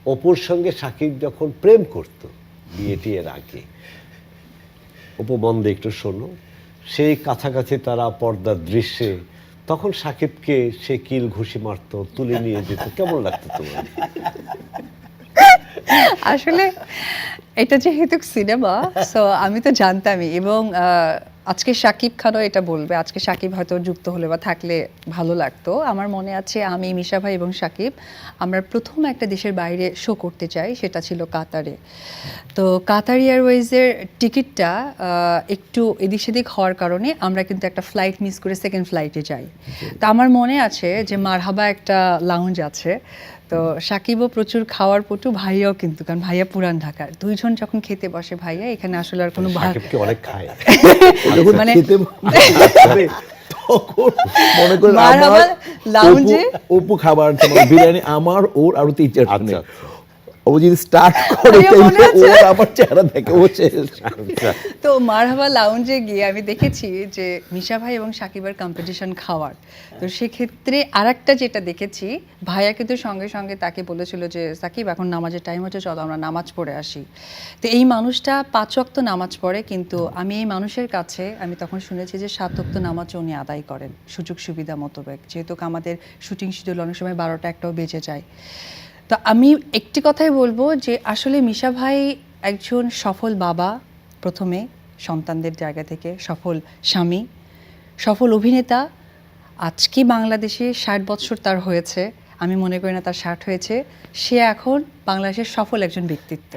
অপুর সঙ্গে সাকিব যখন প্রেম করত বিয়েটির আগে, অপু মন দিয়ে একটু শোনো, সেই কাছাকাছি তারা পর্দার দৃশ্যে তখন সাকিবকে সে কিল ঘুষি মারতো, তুলে নিয়ে যেত, কেমন লাগতো তোমার? আসলে এটা যেহেতু সিনেমা, সো আমি তো জানতামই। এবং আজকে শাকিব খানও এটা বলবে, আজকে শাকিব হয়তো যুক্ত হলে বা থাকলে ভালো লাগতো। আমার মনে আছে আমি, মিশা ভাই এবং শাকিব আমরা প্রথম একটা দেশের বাইরে শো করতে চাই, সেটা ছিল কাতারে। তো কাতার এয়ারওয়েজের টিকিটটা একটু এদিক সেদিক হওয়ার কারণে আমরা কিন্তু একটা ফ্লাইট মিস করে সেকেন্ড ফ্লাইটে যাই। তো আমার মনে আছে যে মারহাবা একটা লাউঞ্জ আছে, তো সাকিবও প্রচুর খাওয়ার পটু, ভাইয়াও কিন্তু, কারণ ভাইয়া পুরান ঢাকার, দুইজন যখন খেতে বসে ভাইয়া, এখানে আসলে আর কোনো সাকিবকে অনেক খায় যখন মানে খেতে বসবে, তখন মনে করেন মারহাবা আমার লাউঞ্জে অপু খাবার মানে বিরিয়ানি আমার, ওর আরো 3-4 আচ্ছা জনের। আচ্ছা ও যদি স্টার্ট করে ভাইয়া মনে তাহলে আছে? ওর আমার চেহারা দেখে ও শেষ। আচ্ছা। তো মারহাবা লাউঞ্জে গিয়ে আমি দেখেছি যে মিশা ভাই এবং সাকিবের কম্পিটিশন খাওয়ার। তো সেক্ষেত্রে আরেকটা যেটা দেখেছি, ভাইয়া কিন্তু সঙ্গে সঙ্গে তাকে বলেছিল যে সাকিব এখন নামাজের টাইম হচ্ছে, চলো আমরা নামাজ পড়ে আসি। তো এই মানুষটা 5 ওয়াক্ত নামাজ পড়ে, কিন্তু আমি এই মানুষের কাছে আমি তখন শুনেছি যে 7 ওয়াক্ত নামাজও উনি আদায় করেন সুযোগ সুবিধা মোতাবেক, যেহেতু আমাদের শুটিং শিডিউল অনেক সময় 12টা 1টাও বেজে যায়। তো আমি একটি কথাই বলবো যে আসলে মিশা ভাই একজন সফল বাবা, প্রথমে সন্তানদের জায়গা থেকে সফল স্বামী, সফল অভিনেতা। আজকে বাংলাদেশে 60 বছর তার হয়েছে, আমি মনে করি না তার 60 হয়েছে। সে এখন বাংলাদেশের সফল একজন ব্যক্তিত্ব।